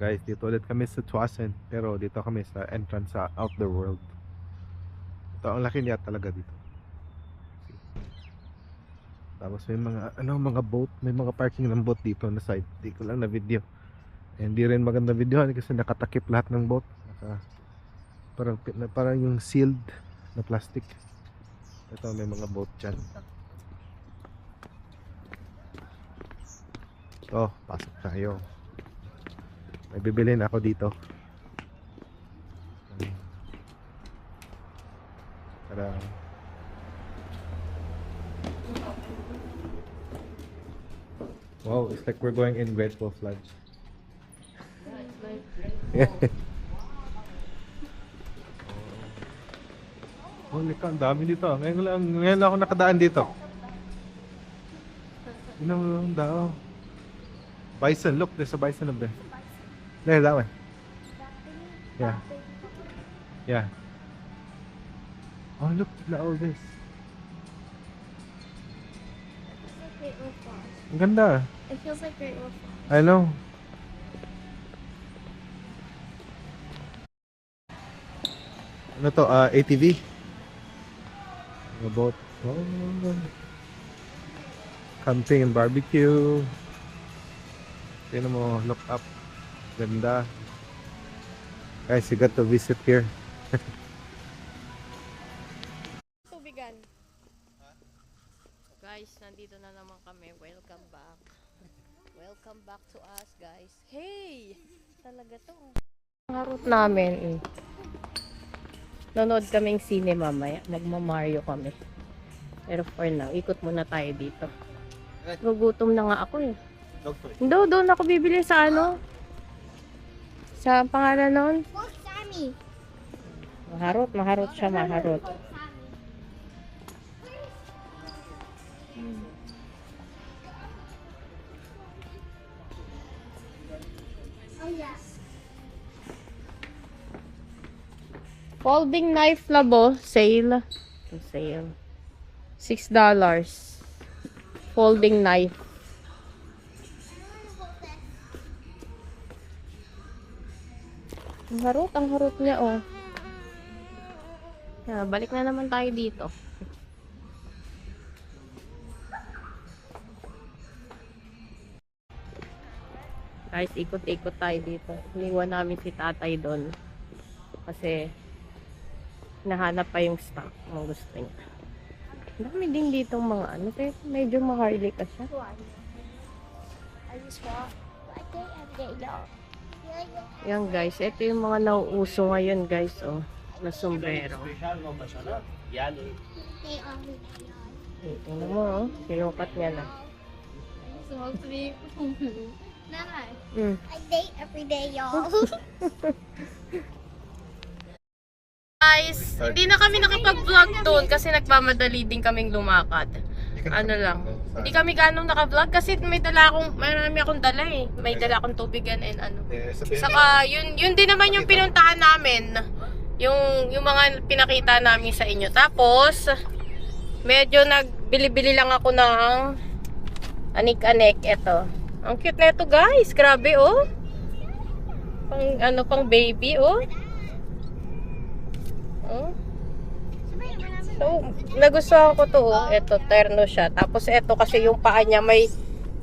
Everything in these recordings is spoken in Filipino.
Guys, dito ulit kami sa Tuasen. Pero dito kami sa entrance sa Outer World. Ito, ang laki niya talaga dito. Tapos may mga boat. May mga parking ng boat dito na side. Hindi ko lang na video. Hindi rin maganda videohan kasi nakatakip lahat ng boat. Parang yung sealed na plastic. Ito, may mga boat dyan. So, pasok tayo. May bibilhin ako dito. Para wow, it's like we're going in Great Wolf Lodge. Holy ka, ang dami dito. Ngayon lang ako nakadaan dito. Yun ang daw. Bison, look, there's a bison up there. There, that one. Yeah. Yeah. Oh, look at all this. Great Wolf Lodge. Ang ganda. It feels like Great Wolf Lodge. I know. Ano to? ATV? Mga boat. Oh. Camping and barbecue. Tingnan mo, look up. Ganda. Guys, you got to visit here. Tubigan. Guys, nandito na naman kami. Welcome back. Welcome back to us, guys. Hey! Talaga to. Ang route namin. Nanood kaming sine mamaya. Nagma-Mario kami. Pero for now, ikot muna tayo dito. Gugutom na nga ako eh. Doon ako bibili sa ano? Sa pangalan nun? Look, Sammy. Maharot siya, maharot. Oh, yes. Folding knife labo, sale. Sale. $6. Folding knife. Ang harot niya, oh. Yeah, balik na naman tayo dito. Guys, ikot-ikot tayo dito. Iniwan namin si tatay doon. Kasi, nahanap pa yung stock ng gusto niya. Dami din dito mga ano. Pero medyo maharli ka siya. I just walk. I think every day, y'all. Yan guys, ito yung mga nauuso ngayon guys, oh. Na sombrero. Tingnan mo, oh. Sinukat niya na. Supposed to be. Nah. Mm. I date every day, y'all. Guys, hindi na kami nakapag-vlog doon kasi nagmamadali din kaming lumakad. Ano lang. Hindi kami ganong naka-vlog kasi marami akong dala eh. May dala akong tubigan and ano. Saka yun din naman yung pinuntahan namin. Yung mga pinakita namin sa inyo. Tapos medyo nagbili-bili lang ako ng anik-anik ito. Ang cute na ito guys. Grabe oh. Pang baby oh. Oh. So, nagustuhan ko to, oh. Ito, terno siya. Tapos ito kasi yung paa niya may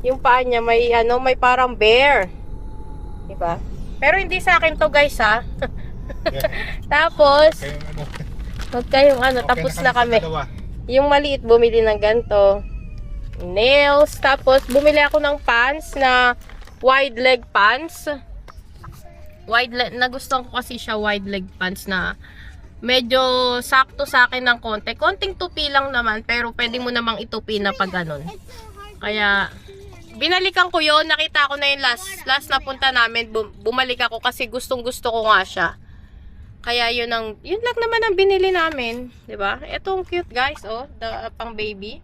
may parang bear. Diba? Pero hindi sa akin to, guys, ha. Tapos wag kayong tapos na kami. Yung maliit bumili ng ganto. Nails, tapos bumili ako ng pants na wide leg pants. Nagustuhan ko kasi siya wide leg pants na medyo sakto sa akin ng konti. Konting tupi lang naman, pero pwede mo namang itupi na pag ganun. Kaya, binalikan ko yon. Nakita ko na yung last na punta namin. Bumalik ako kasi gustong gusto ko nga siya. Kaya yun lang naman ang binili namin. Diba? Ito ang cute guys, oh. Pang baby.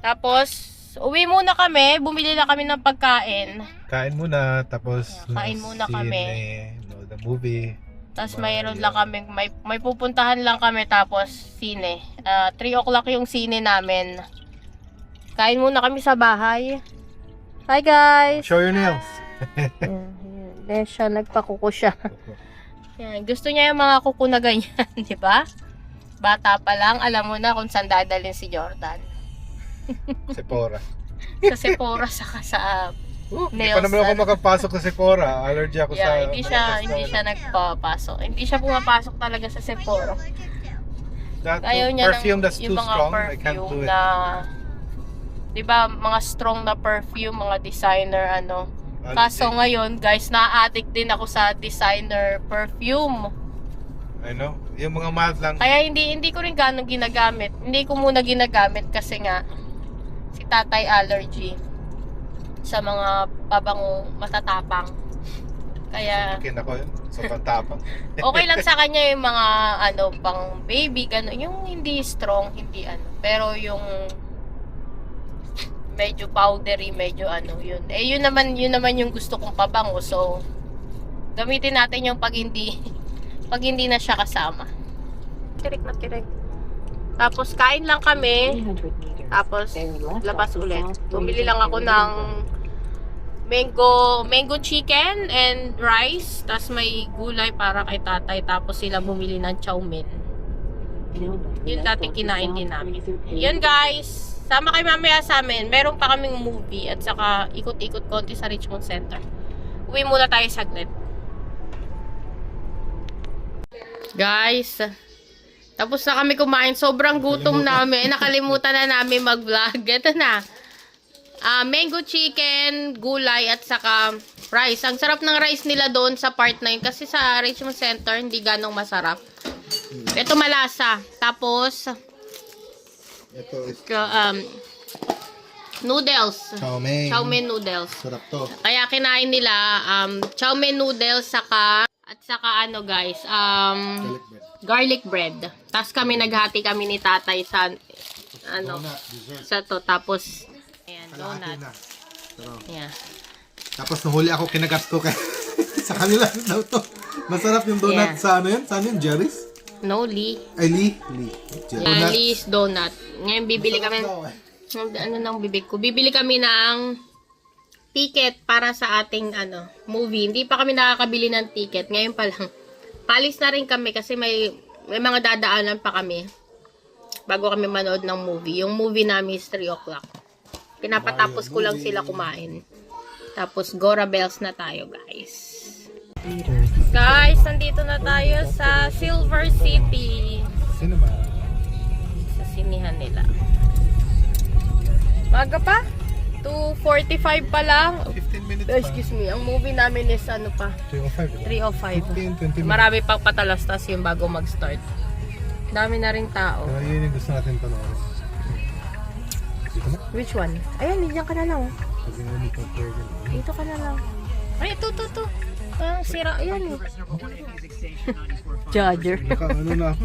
Tapos, uwi muna kami. Bumili na kami ng pagkain. Kain muna, tapos Kain muna kami. No, the movie. Tapos mayroon lang kami, may pupuntahan lang kami tapos sine. 3 o'clock yung sine namin. Kain muna kami sa bahay. Hi guys! Show your nails. Then siya, nagpakuko siya. Yan. Gusto niya yung mga kuko na ganyan, di ba? Bata pa lang, alam mo na kung saan dadalhin si Jordan. Sephora. Sa Sephora, saka sa Hindi pa naman ako makapasok sa Sephora. Allergy ako sa... hindi siya nagpapasok. Hindi siya pumapasok talaga sa Sephora. That Ayaw niya perfume that's yung too mga strong, I can't do perfume it. na, di ba, mga strong na perfume, mga designer, ano. Kaso ngayon, guys, na-addict din ako sa designer perfume. I know. Yung mga mild lang. Kaya hindi ko rin ganong ginagamit. Hindi ko muna ginagamit kasi nga, si tatay allergy sa mga pabango matatapang. Kaya, Akin ako yun. Sobrang tapang. okay lang sa kanya yung mga ano pang baby gano'n, yung hindi strong, hindi ano. Pero yung medyo powdery, medyo ano yun. Eh yun naman yung gusto kong pabango. So gamitin natin yung pag hindi na siya kasama. Tirik na tirik. Tapos kain lang kami. Tapos labas ulit. Bumili lang ako ng mango chicken and rice, tas may gulay para kay tatay, tapos sila bumili ng chow mein. Yun dating kinain din namin. Yun guys, sama kayo mamaya sa amin. Meron pa kaming movie at saka ikot-ikot konti sa Richmond Center. Uwi muna tayo saglit. Guys, tapos na kami kumain. Sobrang gutom namin. Nakalimutan na namin mag-vlog. Ito na. Mango chicken, gulay, at saka rice. Ang sarap ng rice nila doon sa part 9 kasi sa Richmond Center hindi ganong masarap. Ito malasa. Tapos Ito is noodles. chow mein. Chow mein noodles. Sarap to. Kaya kinain nila chow mein noodles saka ano guys, garlic bread. Tapos kami naghati kami ni tatay sa ano, Dessert. sa to. Tapos ayan, Kalahati donut. na. Pero, Yeah. tapos nahuli ako, kinagat ko kay sa kanila daw to. Masarap yung donut Yeah. sa ano yun? Saan yun? Jerry's? No, Lee. Ay, Lee. Yeah, Lee's donut. Ngayon bibili kami. Masarap daw eh. Ano nang bibig ko? Bibili kami ng ticket para sa ating ano, movie. Hindi pa kami nakakabili ng ticket. Ngayon pa lang. Palis na rin kami kasi may mga dadaanan pa kami bago kami manood ng movie. Yung movie namin is 3 o'clock. Pinapatapos ko lang sila kumain. Tapos Gora Bells na tayo, guys. Guys, nandito na tayo sa Silver City. Cinema. Sa sinihan nila. Maga pa? 2:45 pa lang. 15 minutes pa. Excuse me, ang movie namin is ano pa? 3:05. 3:05. 15, 20 minutes. Marami pang patalastas yung bago mag-start. Dami na rin tao. Pero yun yung gusto natin panoorin. Dito na. Which one? Ayan, diyan ka na lang. Sabi nga ni Papa. Dito ka na lang. Ay, ito. Ah, sira. Ayan. Judger. Ano na ako.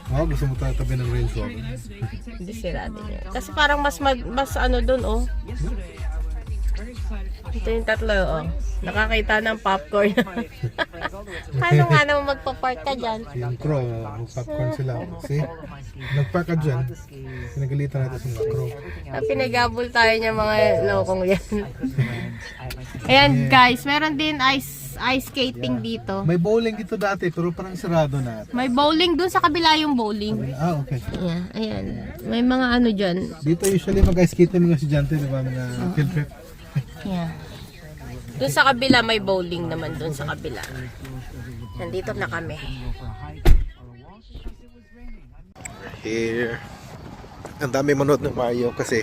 Ako gusto mo tabi ng Range Rover. Hindi sira din yun. Kasi parang mas ano dun, oh. Ito yung tatlo, oh. Nakakita ng popcorn. Paano nga naman magpa-park ka dyan? Yung crow, mag-popcorn sila. See? Nag-park ka dyan. Pinagalitan natin sa mga crow. Pinagabol tayo niya mga lokong yan. Ayan guys, meron din ice skating dito. May bowling dito dati pero parang sarado na. May bowling dun sa kabila yung bowling. Ah, okay. Yeah, ayan. May mga ano dyan. Dito usually mag-ice skating mga estudyante, di ba? Mga field trip. Yeah. Dun sa kabila may bowling naman dun sa kabila. Nandito na kami. Here. Ang dami manood ng Mario kasi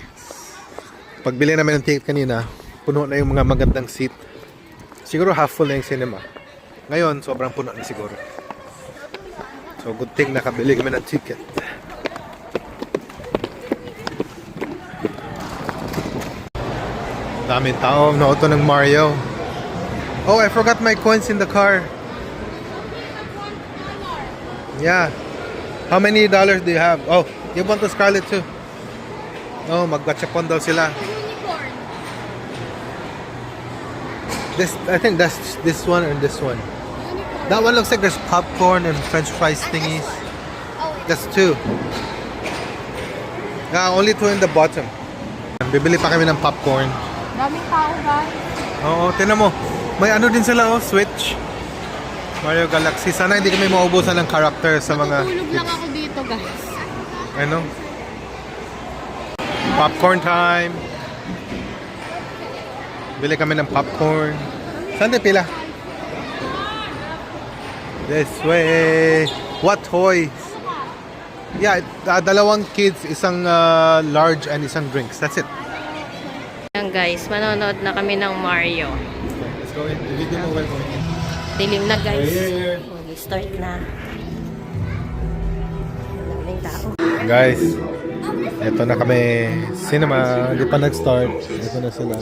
pagbili namin ng ticket kanina, puno na yung mga magandang seat. Siguro half full na yung cinema. Ngayon, sobrang puno na siguro. So, good thing nakabili kami ng ticket. Daming tao nauto ng Mario. Oh, I forgot my coins in the car. Yeah. How many dollars do you have? Oh, you want the Scarlet too? Oh, mag-gachapon daw sila. I think that's this one and this one. That one looks like there's popcorn and French fries thingies. That's two. Yeah, only two in the bottom. Bibili pa kami ng popcorn. Daming tao guys. Oo, tinan mo. May ano din sila oh, Switch. Mario Galaxy. Sana hindi kami maubusan ng character sa mga... Tulog lang ako dito, guys. Ano? Popcorn time. Bili kami ng popcorn. Saan tayo pila? This way. What toys? Yeah, dalawang kids, isang large and isang drinks. That's it. Ayan guys, manonood na kami ng Mario. Okay, let's go in. Video mo, we're going in. Dilim na guys. Here. Mag-start na. Daming tao. Guys, eto na kami. Cinema, hindi pa nag-start. Eto na sila.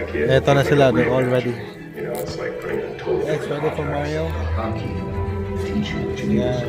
Eto na sila, they're all ready. Yes, ready for Mario? Yeah.